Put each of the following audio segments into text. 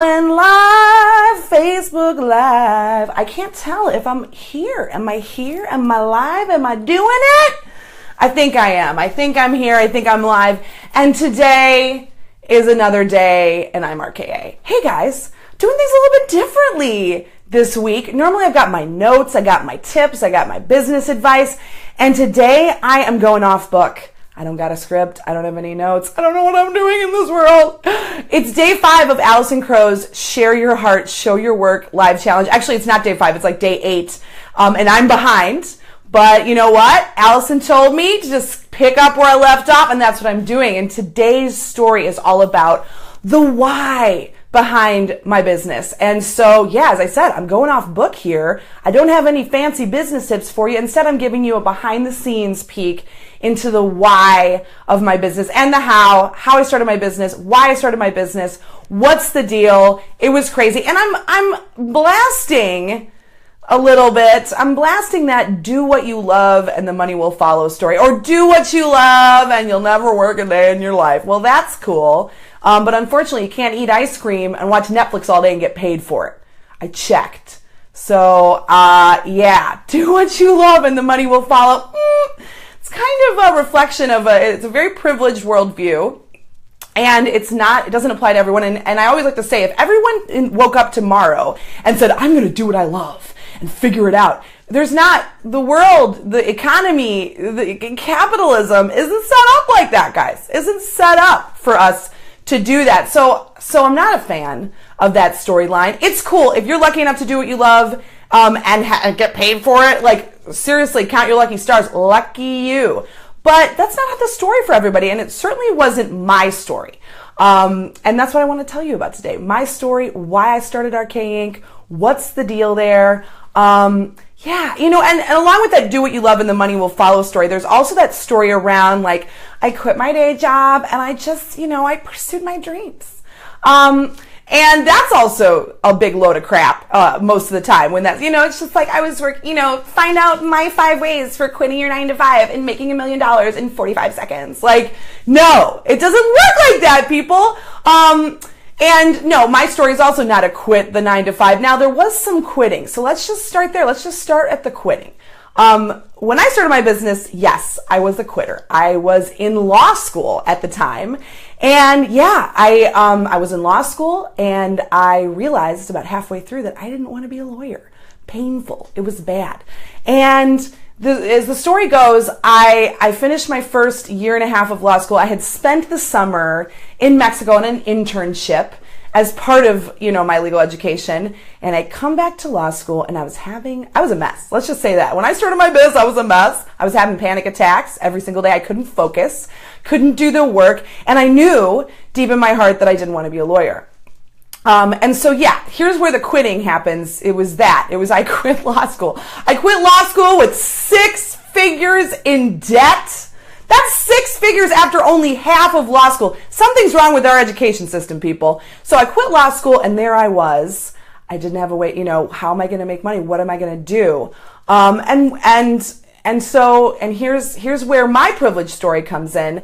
And live, Facebook Live. I can't tell if I'm here. Am I here? Am I live? Am I doing it? I think I am. I think I'm here. I think I'm live. And today is another day, and I'm RKA. Hey guys, doing things a little bit differently this week. Normally I've got my notes, I got my tips, I got my business advice, and today I am going off book. I don't got a script. I don't have any notes. I don't know what I'm doing in this world. It's day 5 of Allison Crow's Share Your Heart, Show Your Work live challenge. Actually, it's not day 5. It's like day 8. And I'm behind. But you know what? Allison told me to just pick up where I left off, and that's what I'm doing. And today's story is all about the why behind my business. And so, yeah, as I said, I'm going off book here. I don't have any fancy business tips for you. Instead, I'm giving you a behind the scenes peek into the why of my business and the how I started my business, why I started my business, what's the deal. It was crazy. And I'm blasting a little bit. I'm blasting that do what you love and the money will follow story, or do what you love and you'll never work a day in your life. Well, that's cool. But unfortunately, you can't eat ice cream and watch Netflix all day and get paid for it. I checked. So, yeah, do what you love and the money will follow. It's kind of a reflection of it's a very privileged worldview. And it doesn't apply to everyone. And I always like to say, if everyone woke up tomorrow and said, I'm going to do what I love and figure it out, there's not, the world, the economy, the capitalism isn't set up like that, guys. Isn't set up for us to do that. So I'm not a fan of that storyline. It's cool if you're lucky enough to do what you love and get paid for it. Like, seriously, count your lucky stars. Lucky you. But that's not the story for everybody, and it certainly wasn't my story. And that's what I want to tell you about today. My story, why I started RK Inc., what's the deal there. Yeah, you know, and along with that do what you love and the money will follow story, there's also that story around, like, I quit my day job and I just, I pursued my dreams. And that's also a big load of crap, most of the time when that's, it's just like I was find out my 5 ways for quitting your 9 to 5 and making $1 million in 45 seconds. Like, no, it doesn't work like that, people. And no, my story is also not a quit the 9 to 5. Now, there was some quitting. So let's just start there. Let's just start at the quitting. When I started my business, yes, I was a quitter. I was in law school at the time. And yeah, I was in law school and I realized about halfway through that I didn't want to be a lawyer. Painful. It was bad. And as the story goes, I finished my first 1.5 years of law school. I had spent the summer in Mexico on an internship as part of, my legal education. And I come back to law school and I was a mess. Let's just say that. When I started my biz, I was a mess. I was having panic attacks every single day. I couldn't focus, couldn't do the work. And I knew deep in my heart that I didn't want to be a lawyer. And so, yeah, here's where the quitting happens. It was I quit law school. I quit law school with 6 figures in debt. That's 6 figures after only half of law school. Something's wrong with our education system, people. So I quit law school and there I was. I didn't have a way, how am I going to make money? What am I going to do? And here's where my privilege story comes in.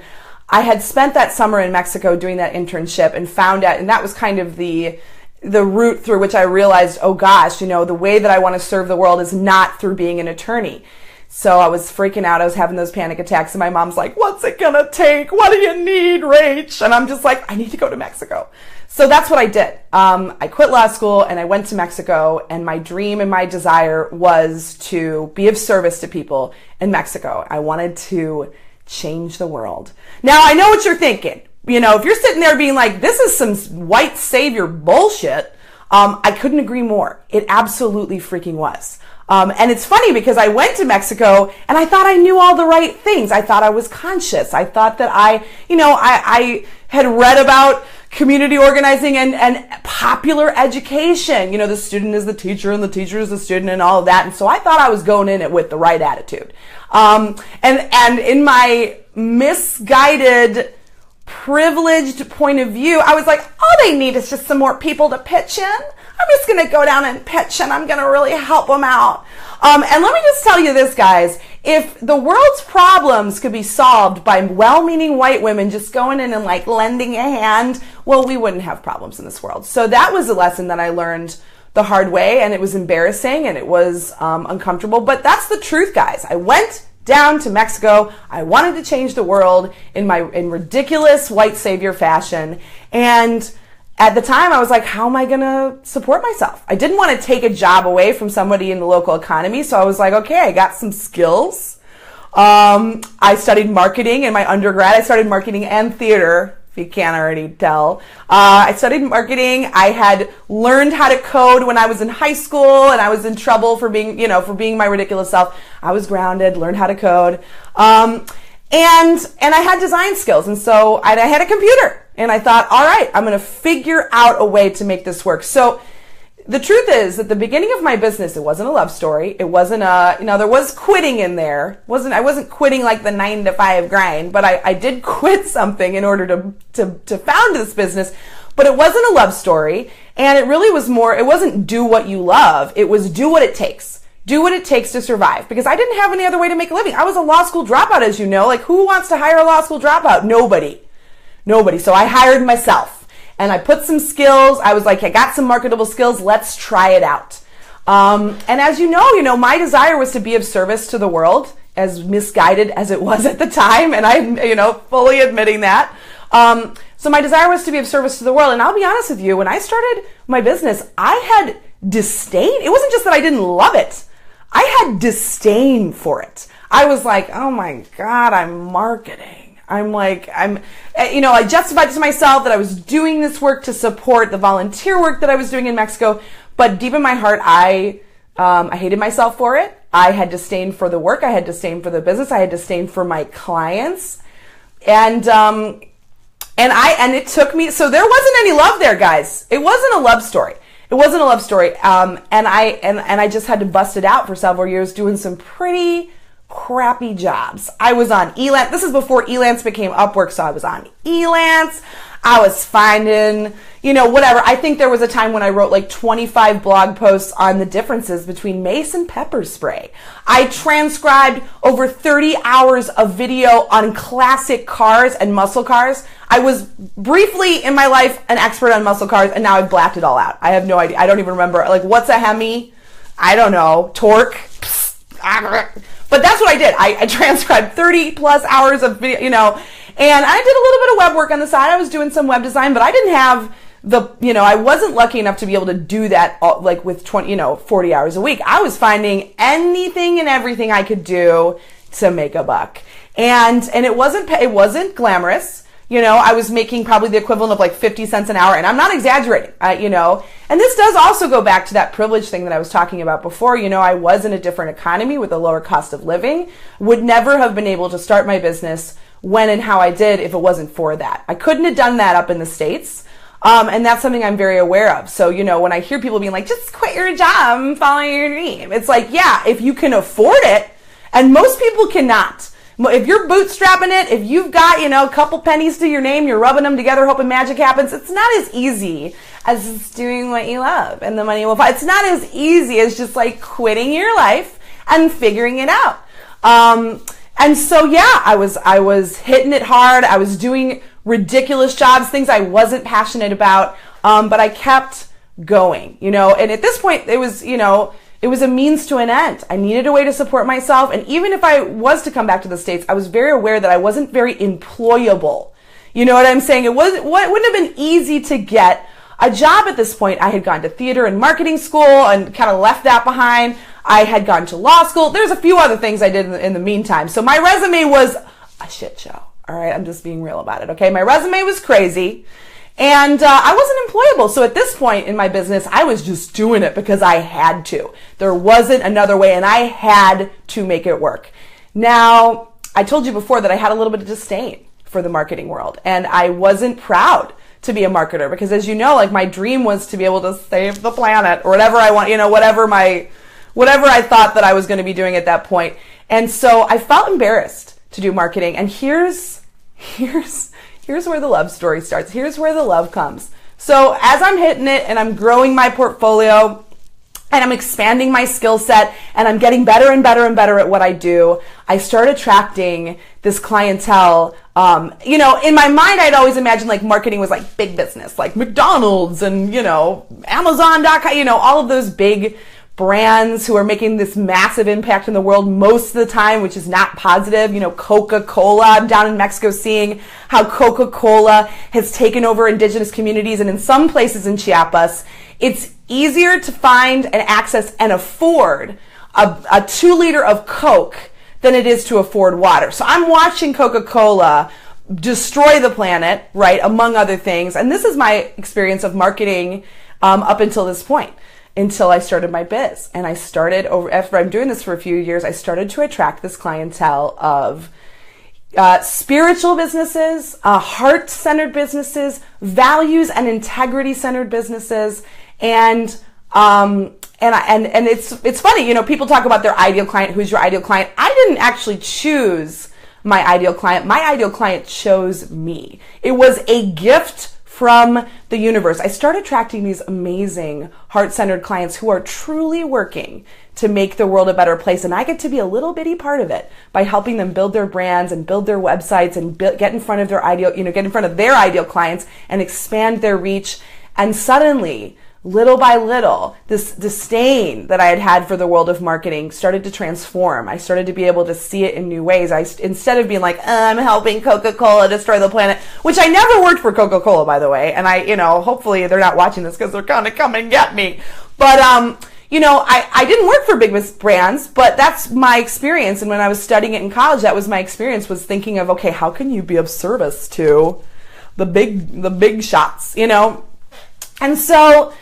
I had spent that summer in Mexico doing that internship and found out, and that was kind of the route through which I realized, oh gosh, the way that I want to serve the world is not through being an attorney. So I was freaking out. I was having those panic attacks and my mom's like, what's it gonna take? What do you need, Rach? And I'm just like, I need to go to Mexico. So that's what I did. I quit law school and I went to Mexico, and my dream and my desire was to be of service to people in Mexico. I wanted to change the world. Now, I know what you're thinking. If you're sitting there being like, this is some white savior bullshit, I couldn't agree more. It absolutely freaking was. And it's funny because I went to Mexico and I thought I knew all the right things. I thought I was conscious. I thought that I had read about community organizing and popular education. The student is the teacher and the teacher is the student and all of that. And so I thought I was going in it with the right attitude. And in my misguided, privileged point of view, I was like, all they need is just some more people to pitch in. I'm just going to go down and pitch and I'm going to really help them out. And let me just tell you this, guys. if the world's problems could be solved by well-meaning white women just going in and like lending a hand, well, we wouldn't have problems in this world. So that was a lesson that I learned the hard way, and it was embarrassing and it was uncomfortable, but that's the truth, guys. I went down to Mexico. I wanted to change the world in ridiculous white savior fashion, and at the time I was like, how am I gonna support myself? I didn't want to take a job away from somebody in the local economy, so I was like, okay, I got some skills. I studied marketing in my undergrad. I started marketing and theater, if you can't already tell. I studied marketing. I had learned how to code when I was in high school, and I was in trouble for being my ridiculous self. I was grounded, learned how to code. And I had design skills. And so I had a computer, and I thought, all right, I'm going to figure out a way to make this work. So the truth is, at the beginning of my business, it wasn't a love story. It wasn't there was quitting in there. I wasn't quitting like the 9-to-5 grind, but I did quit something in order to found this business. But it wasn't a love story. And it really was more, it wasn't do what you love. It was do what it takes. Do what it takes to survive. Because I didn't have any other way to make a living. I was a law school dropout, as you know. Like, who wants to hire a law school dropout? Nobody. So I hired myself. And I put some skills. I was like, I got some marketable skills. Let's try it out. And as you know, my desire was to be of service to the world, as misguided as it was at the time. And I'm, fully admitting that. So my desire was to be of service to the world. And I'll be honest with you, when I started my business, I had disdain. It wasn't just that I didn't love it. I had disdain for it. I was like, oh my God, I'm marketing. I justified to myself that I was doing this work to support the volunteer work that I was doing in Mexico. But deep in my heart, I hated myself for it. I had disdain for the work. I had disdain for the business. I had disdain for my clients. And it took me, so there wasn't any love there, guys. It wasn't a love story. And I just had to bust it out for several years doing some pretty crappy jobs. I was on Elance. This is before Elance became Upwork, so I was on Elance. I was finding, whatever. I think there was a time when I wrote like 25 blog posts on the differences between mace and pepper spray. I transcribed over 30 hours of video on classic cars and muscle cars. I was briefly in my life an expert on muscle cars, and now I've blacked it all out. I have no idea. I don't even remember. Like, what's a Hemi? I don't know. Torque? But that's what I did. I transcribed 30 plus hours of video, and I did a little bit of web work on the side. I was doing some web design, but I didn't have I wasn't lucky enough to be able to do that like with 40 hours a week. I was finding anything and everything I could do to make a buck. And it wasn't glamorous. I was making probably the equivalent of like 50 cents an hour, and I'm not exaggerating, and this does also go back to that privilege thing that I was talking about before. I was in a different economy with a lower cost of living, would never have been able to start my business when and how I did if it wasn't for that. I couldn't have done that up in the States. And that's something I'm very aware of. So, when I hear people being like, just quit your job and follow your dream, it's like, yeah, if you can afford it, and most people cannot. If you're bootstrapping it, if you've got, a couple pennies to your name, you're rubbing them together, hoping magic happens, it's not as easy as just doing what you love and the money will follow. It's not as easy as just like quitting your life and figuring it out. And so, yeah, I was hitting it hard. I was doing ridiculous jobs, things I wasn't passionate about. But I kept going, and at this point it was, it was a means to an end. I needed a way to support myself. And even if I was to come back to the States, I was very aware that I wasn't very employable. You know what I'm saying? It wouldn't have been easy to get a job at this point. I had gone to theater and marketing school and kind of left that behind. I had gone to law school. There's a few other things I did in the meantime. So my resume was a shit show. All right, I'm just being real about it, okay? My resume was crazy. And I wasn't employable. So at this point in my business, I was just doing it because I had to. There wasn't another way, and I had to make it work. Now, I told you before that I had a little bit of disdain for the marketing world, and I wasn't proud to be a marketer because, as you know, like my dream was to be able to save the planet or whatever I want, whatever I thought that I was going to be doing at that point. And so I felt embarrassed to do marketing. And here's where the love story starts. Here's where the love comes. So as I'm hitting it and I'm growing my portfolio and I'm expanding my skill set and I'm getting better and better and better at what I do, I start attracting this clientele. You know, in my mind, I'd always imagined like marketing was like big business, like McDonald's and, you know, Amazon.com, you know, all of those big brands who are making this massive impact in the world most of the time, which is not positive. You know, Coca-Cola. I'm down in Mexico seeing how Coca-Cola has taken over indigenous communities, and in some places in Chiapas, it's easier to find and access and afford a 2-liter of Coke than it is to afford water. So I'm watching Coca-Cola destroy the planet, right, among other things. And this is my experience of marketing up until this point, until I started my biz. And I started, after I'm doing this for a few years, I started to attract this clientele of spiritual businesses, heart-centered businesses, values and integrity-centered businesses, and it's funny, you know, people talk about their ideal client. Who's your ideal client? I didn't actually choose my ideal client. My ideal client chose me. It was a gift from the universe. I started attracting these amazing heart-centered clients who are truly working to make the world a better place. And I get to be a little bitty part of it by helping them build their brands and build their websites and get in front of their ideal, you know, get in front of their ideal clients and expand their reach. And suddenly, little by little, this disdain that I had had for the world of marketing started to transform. I started to be able to see it in new ways. Instead of being like, I'm helping Coca-Cola destroy the planet, which I never worked for Coca-Cola, by the way. And I, you know, hopefully they're not watching this because they're going to come and get me. But, you know, I didn't work for big brands, but that's my experience. And when I was studying it in college, that was my experience, was thinking of, okay, how can you be of service to the big shots, you know? And so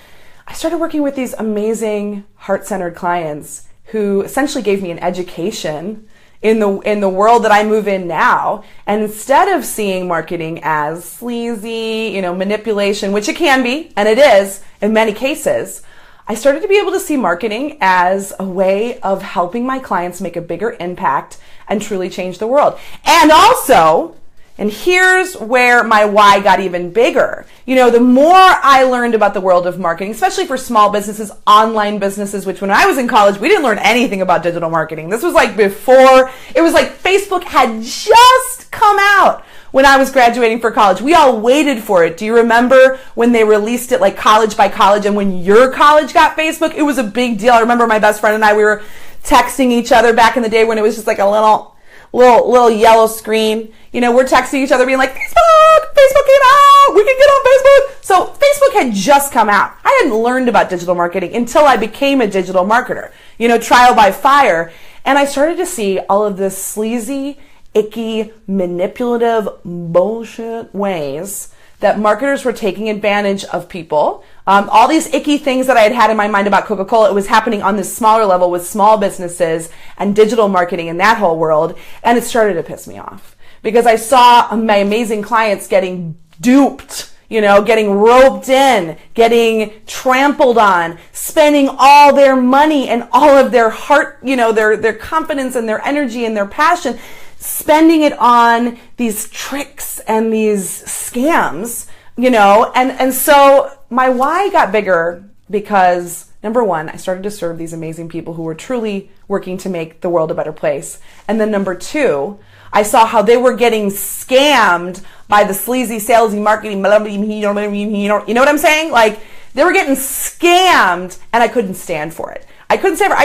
I started working with these amazing heart-centered clients who essentially gave me an education in the world that I move in now. And instead of seeing marketing as sleazy, you know, manipulation, which it can be, and it is in many cases, I started to be able to see marketing as a way of helping my clients make a bigger impact and truly change the world. And also, and here's where my why got even bigger. You know, the more I learned about the world of marketing, especially for small businesses, online businesses, which when I was in college, we didn't learn anything about digital marketing. This was like before, it was like Facebook had just come out when I was graduating for college. We all waited for it. Do you remember when they released it like college by college, and when your college got Facebook, it was a big deal. I remember my best friend and I, we were texting each other back in the day when it was just like a little yellow screen. You know, we're texting each other being like, Facebook came out, we can get on Facebook. So Facebook had just come out. I hadn't learned about digital marketing until I became a digital marketer, you know, trial by fire. And I started to see all of this sleazy, icky, manipulative bullshit ways that marketers were taking advantage of people. All these icky things that I had in my mind about Coca-Cola, it was happening on this smaller level with small businesses and digital marketing in that whole world. And it started to piss me off because I saw my amazing clients getting duped, you know, getting roped in, getting trampled on, spending all their money and all of their heart, you know, their confidence and their energy and their passion, spending it on these tricks and these scams, you know. And so my why got bigger because, number one, I started to serve these amazing people who were truly working to make the world a better place. And then number two, I saw how they were getting scammed by the sleazy, salesy marketing, you know what I'm saying? Like, they were getting scammed, and I couldn't stand for it. I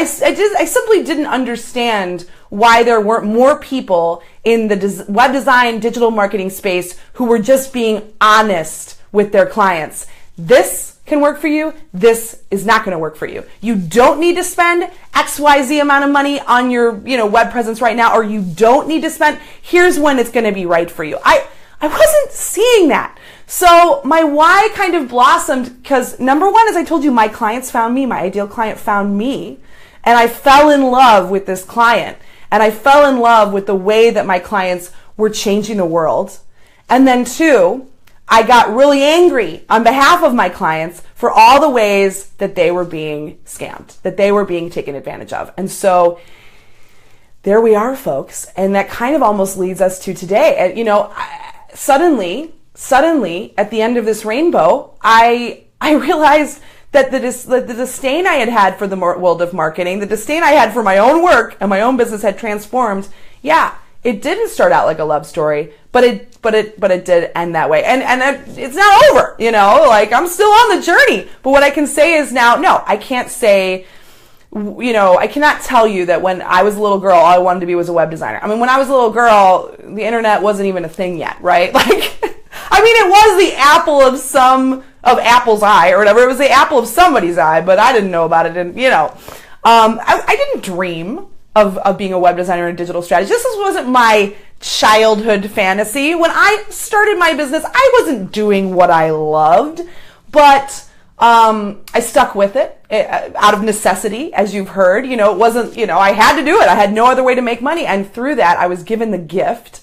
simply didn't understand why there weren't more people in the web design, digital marketing space who were just being honest with their clients. This can work for you. This is not going to work for you. You don't need to spend XYZ amount of money on your, you know, web presence right now, or you don't need to spend, here's when it's going to be right for you. I wasn't seeing that. So my why kind of blossomed because, number one, as I told you, my clients found me, my ideal client found me, and I fell in love with this client. And I fell in love with the way that my clients were changing the world. And then two, I got really angry on behalf of my clients for all the ways that they were being scammed, that they were being taken advantage of. And so there we are, folks. And that kind of almost leads us to today. And, you know, suddenly, at the end of this rainbow, I realized that the disdain I had for the world of marketing, the disdain I had for my own work and my own business had transformed. Yeah, it didn't start out like a love story, but it did end that way. And it's not over, you know, like I'm still on the journey. But what I can say is now, no, I can't say, you know, I cannot tell you that when I was a little girl, all I wanted to be was a web designer. I mean, when I was a little girl, the internet wasn't even a thing yet, right? Like, I mean, it was the apple of Apple's eye or whatever. It was the apple of somebody's eye, but I didn't know about it. And, you know, I didn't dream of being a web designer and digital strategist. This wasn't my childhood fantasy. When I started my business, I wasn't doing what I loved, but I stuck with it out of necessity, as you've heard. You know, it wasn't, you know, I had to do it. I had no other way to make money. And through that, I was given the gift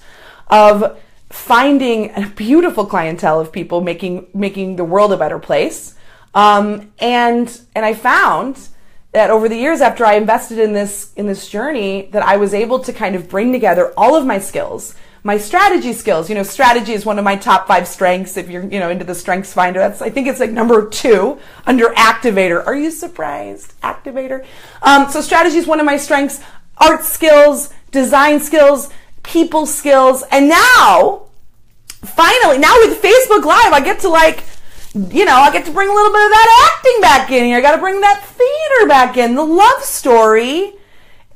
of finding a beautiful clientele of people making the world a better place. And I found that over the years after I invested in this journey, that I was able to kind of bring together all of my skills, my strategy skills. You know, strategy is one of my top 5 strengths. If you're, you know, into the strengths finder, I think it's like number 2 under activator. Are you surprised? Activator. So strategy is one of my strengths, art skills, design skills, people skills. And now, finally, now with Facebook Live, I get to I get to bring a little bit of that acting back in here. I got to bring that theater back in. The love story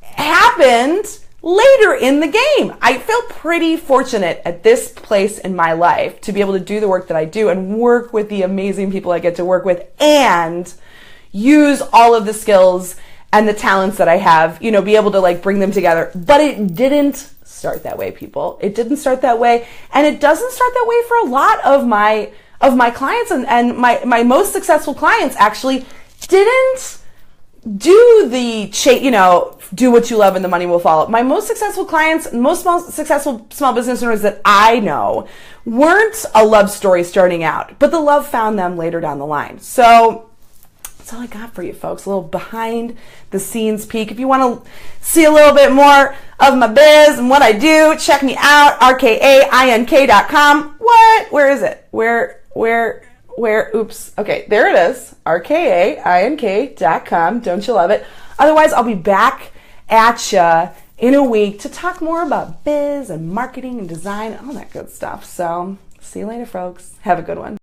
happened later in the game. I feel pretty fortunate at this place in my life to be able to do the work that I do and work with the amazing people I get to work with and use all of the skills and the talents that I have, you know, be able to like bring them together. But it didn't start that way, people. It didn't start that way. And it doesn't start that way for a lot of my clients, and my most successful clients actually didn't do do what you love and the money will follow. My most successful clients, most successful small business owners that I know weren't a love story starting out, but the love found them later down the line. So that's all I got for you folks, a little behind the scenes peek. If you want to see a little bit more of my biz and what I do, check me out, rkaink.com. What? Where is it? Where? Oops. Okay, there it is. rkaink.com. Don't you love it? Otherwise, I'll be back at ya in a week to talk more about biz and marketing and design and all that good stuff. So, see you later, folks. Have a good one.